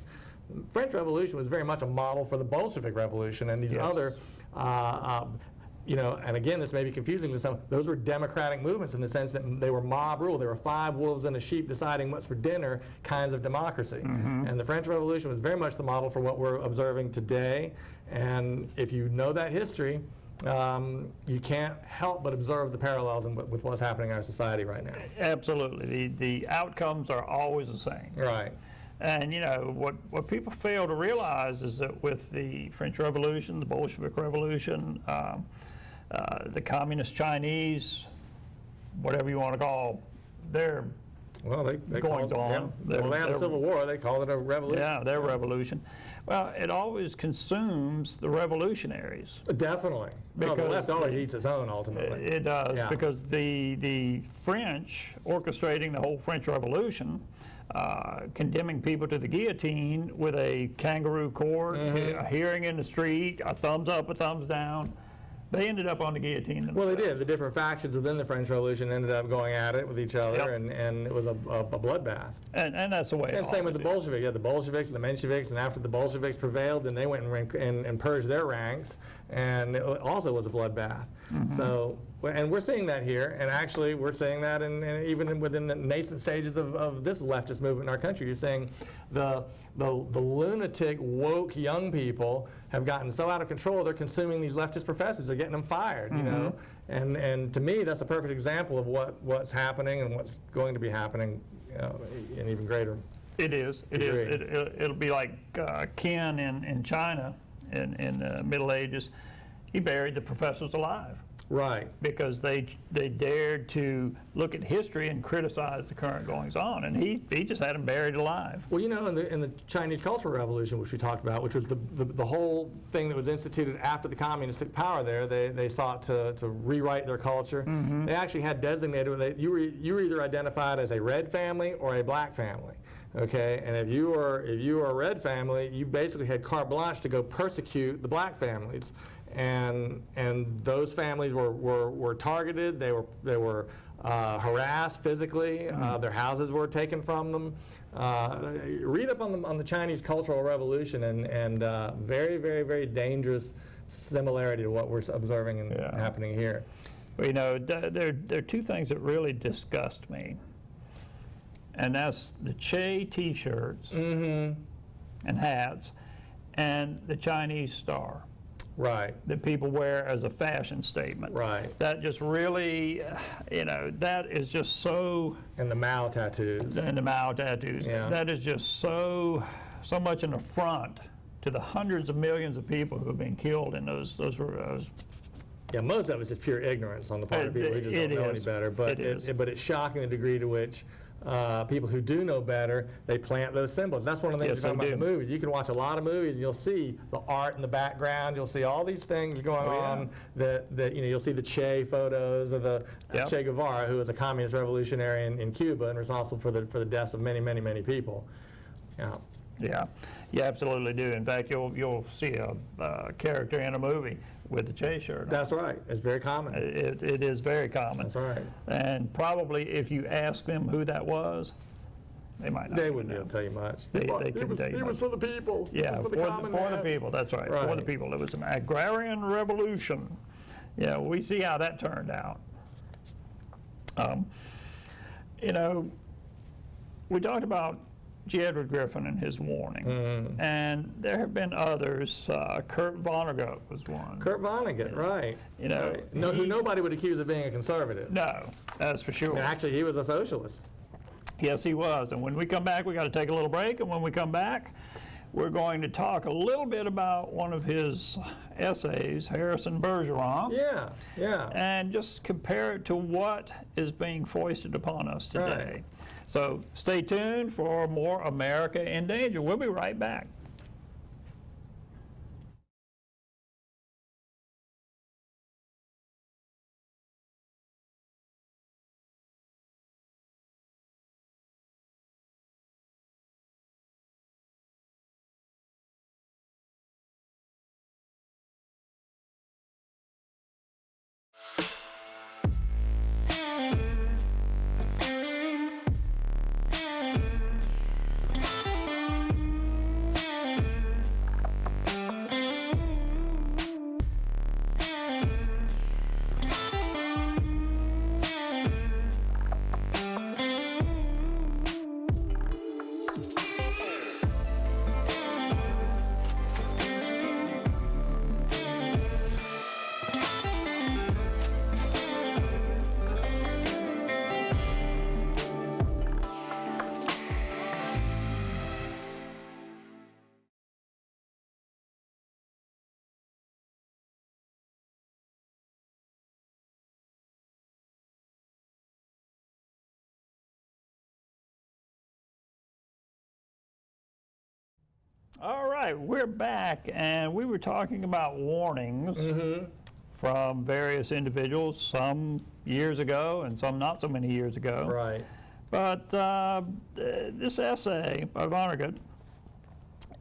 The French Revolution was very much a model for the Bolshevik Revolution and these
Yes.
other, and again, this may be confusing to some, those were democratic movements in the sense that they were mob rule. There were 5 wolves and a sheep deciding what's for dinner kinds of democracy. And the French Revolution was very much the model for what we're observing today. And if you know that history, you can't help but observe the parallels with what's happening in our society right now.
Absolutely. The outcomes are always the same.
Right.
And what people fail to realize is that with the French Revolution, the Bolshevik Revolution, the Communist Chinese, whatever you want to call, their
Well, they
goings
called,
on.
yeah. Well, they had a civil war. They called it a revolution.
Yeah, their revolution. Well, it always consumes the revolutionaries.
Definitely. Well, the
Because
left always eats its own, ultimately.
It does,
Yeah.
because the French, orchestrating the whole French Revolution, condemning people to the guillotine with a kangaroo court, a hearing in the street, a thumbs up, a thumbs down. They ended up on the guillotine.
Well, they did. The different factions within the French Revolution ended up going at it with each other,
Yep.
and it was a bloodbath.
And that's the way
And
it
same with the
always is.
Bolsheviks. You had the Bolsheviks and the Mensheviks, and after the Bolsheviks prevailed, then they went and purged their ranks, and it also was a bloodbath. So, and we're seeing that here, and actually we're seeing that even within the nascent stages of this leftist movement in our country. You're seeing the lunatic, woke young people have gotten so out of control, they're consuming these leftist professors. They're getting them fired, And to me, that's a perfect example of what's happening and what's going to be happening in even greater.
It is. It
degree.
is. It'll be like Ken in China in the Middle Ages. He buried the professors alive.
Right.
Because they dared to look at history and criticize the current goings on, and he just had them buried alive.
Well, in the Chinese Cultural Revolution, which we talked about, which was the whole thing that was instituted after the communists took power there, they sought to rewrite their culture. They actually had designated, you were either identified as a red family or a black family. Okay, and if you were a red family, you basically had carte blanche to go persecute the black families. And those families were targeted. They were harassed physically. Their houses were taken from them. Read up on the Chinese Cultural Revolution and very, very, very dangerous similarity to what we're observing and happening here.
Well, there are two things that really disgust me, and that's the Che T-shirts and hats, and the Chinese star.
Right.
That people wear as a fashion statement.
Right.
That just really, that is just so.
And the Mao tattoos.
And the Mao tattoos.
Yeah.
That is just so much an affront to the hundreds of millions of people who have been killed in those.
Yeah, most of it was just pure ignorance on the part of people who just don't know any better. But it's shocking the degree to which people who do know better, they plant those symbols. That's one of the things you're talking about the movies. You can watch a lot of movies and you'll see the art in the background. You'll see all these things going on that you'll see the Che photos of the Che Guevara, who was a communist revolutionary in Cuba and responsible for the deaths of many, many, many people.
Yeah, you absolutely do. In fact, you'll see a character in a movie with the Che shirt on.
That's right. It's very common.
It is very common.
That's right.
And probably if you ask them who that was, they might not.
They wouldn't be able to tell you much.
They couldn't tell you much.
It was for the people.
Yeah, for the people. That's right. For the people. It was an agrarian revolution. Yeah, we see how that turned out. We talked about G. Edward Griffin and his warning. And there have been others. Kurt Vonnegut was one.
Kurt Vonnegut, right.
You know,
right. No, who nobody would accuse of being a conservative.
No, that's for sure.
And actually, he was a socialist.
Yes, he was. And when we come back, we got to take a little break. And when we come back, we're going to talk a little bit about one of his essays, Harrison Bergeron.
Yeah, yeah.
And just compare it to what is being foisted upon us today.
Right.
So stay tuned for more America in Danger. We'll be right back. All right, we're back, and we were talking about warnings from various individuals, some years ago and some not so many years ago.
Right.
But this essay by Vonnegut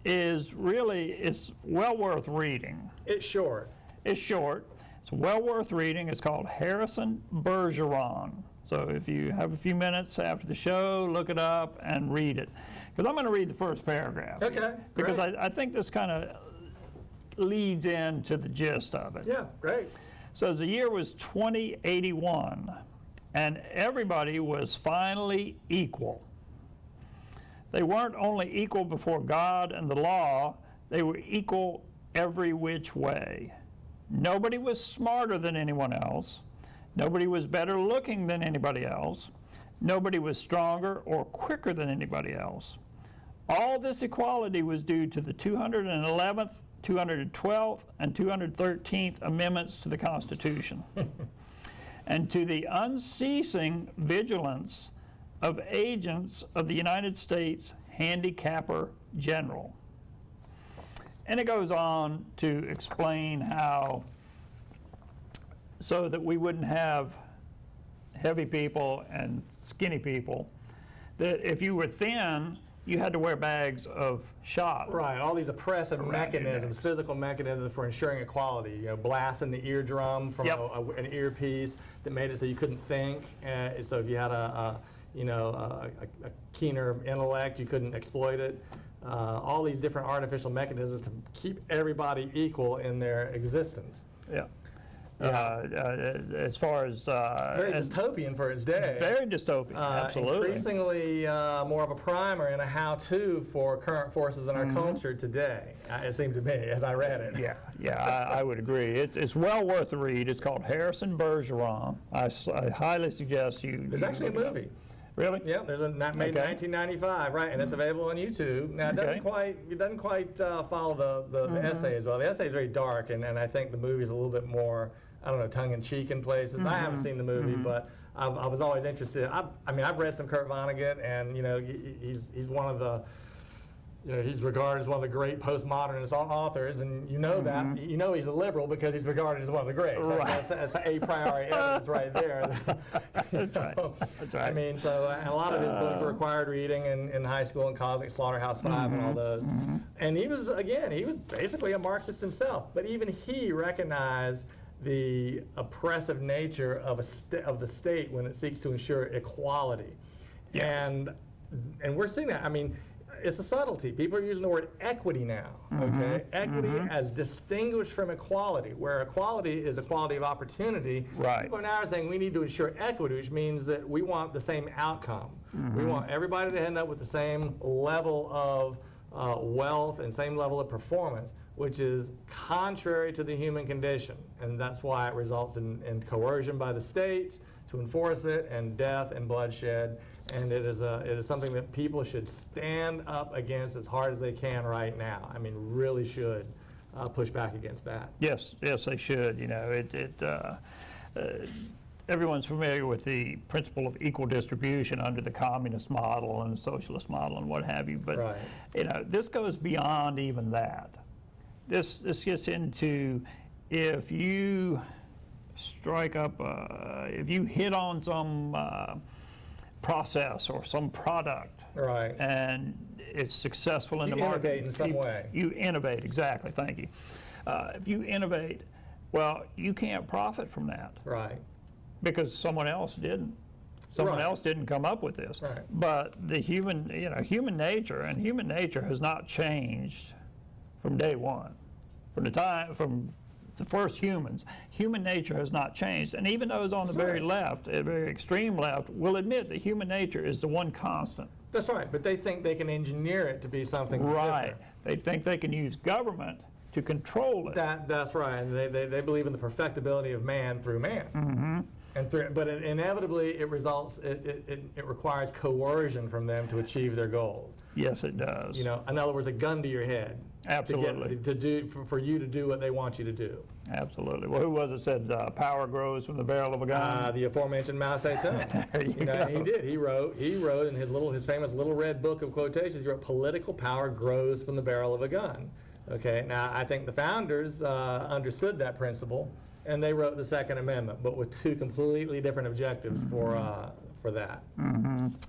is really, it's well worth reading.
It's short.
It's short. It's well worth reading. It's called Harrison Bergeron. So if you have a few minutes after the show, look it up and read it. Because I'm going to read the first paragraph.
Okay,
because I think this kind of leads into the gist of it.
Yeah, great.
So the year was 2081, and everybody was finally equal. They weren't only equal before God and the law, they were equal every which way. Nobody was smarter than anyone else. Nobody was better looking than anybody else. Nobody was stronger or quicker than anybody else. All this equality was due to the 211th, 212th, and 213th Amendments to the Constitution, and to the unceasing vigilance of agents of the United States Handicapper General. And it goes on to explain how, so that we wouldn't have heavy people and skinny people, that if you were thin, you had to wear bags of shot.
Right, all these oppressive mechanisms, physical mechanisms for ensuring equality. You know, blasting the eardrum from an earpiece that made it so you couldn't think. So if you had a keener intellect, you couldn't exploit it. All these different artificial mechanisms to keep everybody equal in their existence.
Yeah. As far as
very dystopian for its day.
Very dystopian, absolutely.
Increasingly more of a primer and a how-to for current forces in our culture today. It seemed to me as I read it.
Yeah, I would agree. It's well worth the read. It's called Harrison Bergeron. I highly suggest you.
There's actually a movie.
Really?
Yeah, there's a made in 1995, right, and it's available on YouTube. Now it doesn't quite follow the essay as well. The essay is very dark, and I think the movie is a little bit more, I don't know, tongue-in-cheek in places. I haven't seen the movie, but I was always interested. I mean, I've read some Kurt Vonnegut, and he's one of the, he's regarded as one of the great postmodernist authors, and that he's a liberal because he's regarded as one of the greats.
Right.
That's a priori evidence right there.
That's right. That's right.
I mean, so a lot of his books are required reading in high school and college, like Slaughterhouse-Five and all those. And he was basically a Marxist himself, but even he recognized the oppressive nature of the state when it seeks to ensure equality. Yeah. And we're seeing that. I mean, it's a subtlety. People are using the word equity now, okay? Equity as distinguished from equality, where equality is equality of opportunity.
Right.
People are now saying we need to ensure equity, which means that we want the same outcome. We want everybody to end up with the same level of wealth and same level of performance, which is contrary to the human condition. And that's why it results in coercion by the states to enforce it, and death and bloodshed. And it is something that people should stand up against as hard as they can right now. I mean, really should push back against that.
Yes, they should. You know, everyone's familiar with the principle of equal distribution under the communist model and the socialist model and what have you. But
Right.
you know, this goes beyond even that. This gets into if you strike up, if you hit on some process or some product,
Right.
and it's successful in
You
the market.
innovate in some way.
You innovate, exactly, thank you. If you innovate, well, you can't profit from that
Right.
because someone else didn't. Someone
Right.
else didn't come up with this.
Right.
But the human nature has not changed from day one. From the first humans, human nature has not changed. And even those on the very left, very extreme left, will admit that human nature is the one constant.
That's right, but they think they can engineer it to be something
Right.
different.
They think they can use government to control it.
That's right, and they believe in the perfectibility of man through man. But inevitably it results, it requires coercion from them to achieve their goals.
Yes, it does.
You know, in other words, a gun to your head.
Absolutely.
For you to do what they want you to do.
Absolutely. Well, who was it said power grows from the barrel of a gun?
The aforementioned Mao Zedong.
There you
know,
go.
he did. He wrote in his famous little red book of quotations. He wrote, "Political power grows from the barrel of a gun." Okay. Now, I think the founders understood that principle, and they wrote the Second Amendment, but with two completely different objectives for that.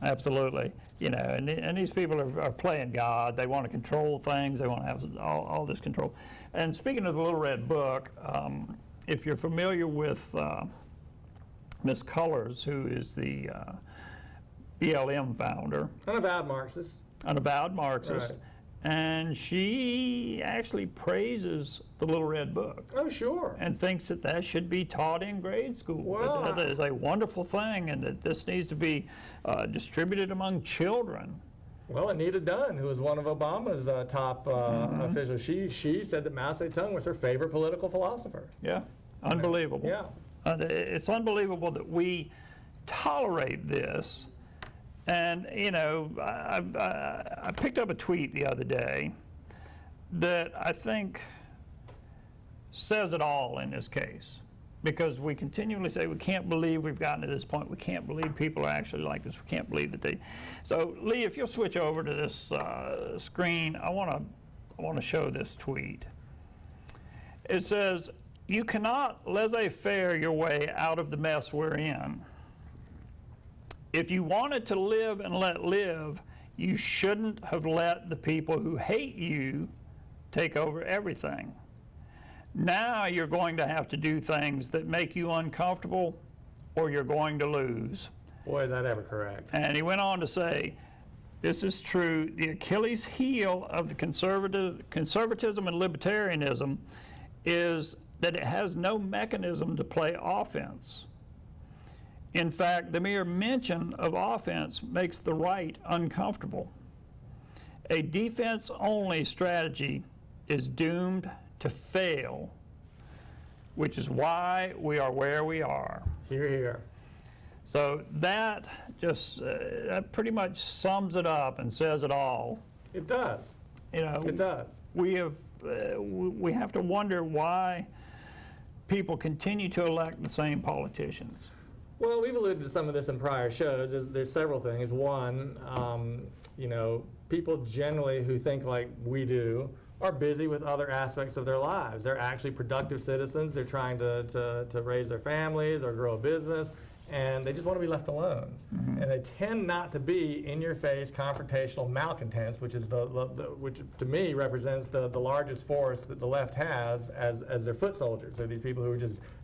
Absolutely. You know, and these people are playing God. They want to control things. They want to have all this control. And speaking of the Little Red Book, if you're familiar with Miss Cullors, who is the BLM founder,
An avowed Marxist.
Right. And she actually praises the Little Red Book.
Oh, sure.
And thinks that should be taught in grade school.
Wow.
That is a wonderful thing, and that this needs to be distributed among children.
Well, Anita Dunn, who was one of Obama's top officials, she said that Mao Zedong was her favorite political philosopher.
Yeah, unbelievable.
Yeah.
It's unbelievable that we tolerate this. And, you know, I picked up a tweet the other day that I think says it all in this case. Because we continually say, we can't believe we've gotten to this point. We can't believe people are actually like this. We can't believe that they... So, Lee, if you'll switch over to this screen, I want to show this tweet. It says, "You cannot laissez-faire your way out of the mess we're in. If you wanted to live and let live, you shouldn't have let the people who hate you take over everything. Now you're going to have to do things that make you uncomfortable, or you're going to lose."
Boy, is that ever correct.
And he went on to say, "This is true. The Achilles heel of the conservatism and libertarianism is that it has no mechanism to play offense. In fact, the mere mention of offense makes the right uncomfortable. A defense-only strategy is doomed to fail, which is why we are where we are."
Hear, hear.
So that just that pretty much sums it up and says it all.
It does.
You know,
It does.
we have to wonder why people continue to elect the same politicians.
Well, we've alluded to some of this in prior shows. There's several things. One, you know, people generally who think like we do are busy with other aspects of their lives. They're actually productive citizens. They're trying to raise their families or grow a business, and they just want to be left alone. And they tend not to be in-your-face, confrontational malcontents, which is which to me represents the largest force that the left has as their foot soldiers. They're these people who are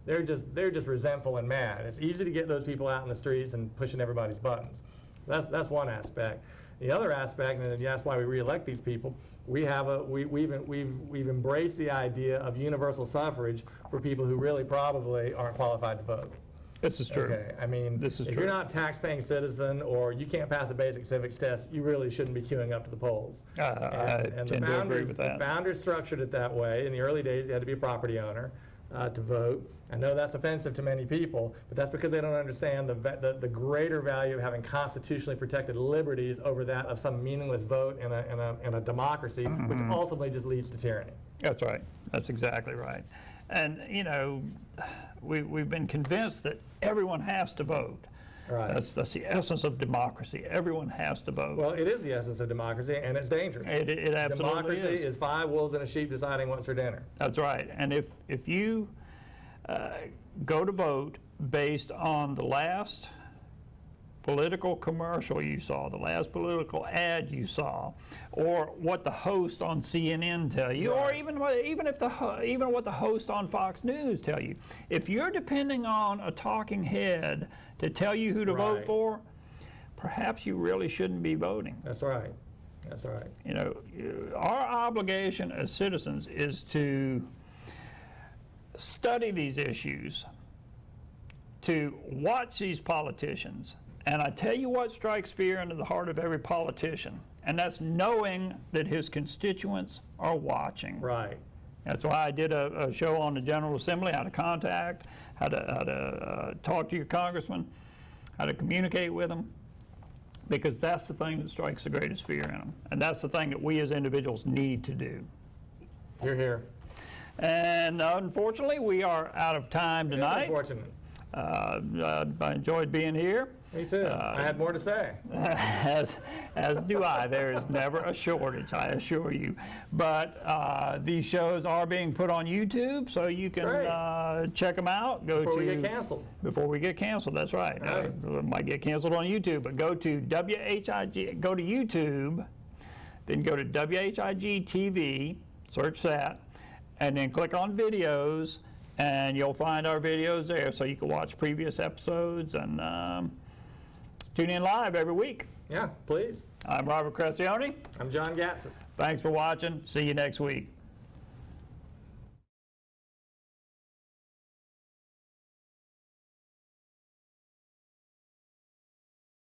they're just resentful and mad. It's easy to get those people out in the streets and pushing everybody's buttons. That's one aspect. The other aspect, and that's why we re-elect these people, we've embraced the idea of universal suffrage for people who really probably aren't qualified to vote.
This is true.
Okay, I mean,
this is
if
true.
you're not a tax-paying citizen or you can't pass a basic civics test, you really shouldn't be queuing up to the polls.
I tend to agree with that.
The founders structured it that way. In the early days, you had to be a property owner to vote. I know that's offensive to many people, but that's because they don't understand the greater value of having constitutionally protected liberties over that of some meaningless vote in a democracy, which ultimately just leads to tyranny.
That's right. That's exactly right. And, you know, we've been convinced that everyone has to vote.
Right.
That's the essence of democracy. Everyone has to vote.
Well, it is the essence of democracy, and it's dangerous.
It absolutely
Democracy is 5 wolves and a sheep deciding what's for dinner.
That's right. And if you go to vote based on the last political commercial you saw, the last political ad you saw, or what the host on CNN tell you, or even what the host on Fox News tell you, if you're depending on a talking head to tell you who to vote for, perhaps you really shouldn't be voting.
That's right. That's right.
You know, our obligation as citizens is to study these issues, to watch these politicians. And I tell you what strikes fear into the heart of every politician, and that's knowing that his constituents are watching.
Right.
That's why I did a show on the General Assembly, how to contact, how to talk to your congressman, how to communicate with them, because that's the thing that strikes the greatest fear in them. And that's the thing that we as individuals need to do.
You're here.
And unfortunately, we are out of time tonight.
Unfortunate.
I enjoyed being here.
Me too. I had more to say.
As do I. There is never a shortage, I assure you. But these shows are being put on YouTube, so you can check them out.
Before we get canceled.
Before we get canceled, that's right. It might get canceled on YouTube, but go to WHIG, go to YouTube, then go to WHIG-TV, search that, and then click on videos, and you'll find our videos there, so you can watch previous episodes and tune in live every week.
Yeah, please.
I'm Robert Cressionnie.
I'm John Gatsis.
Thanks for watching. See you next week.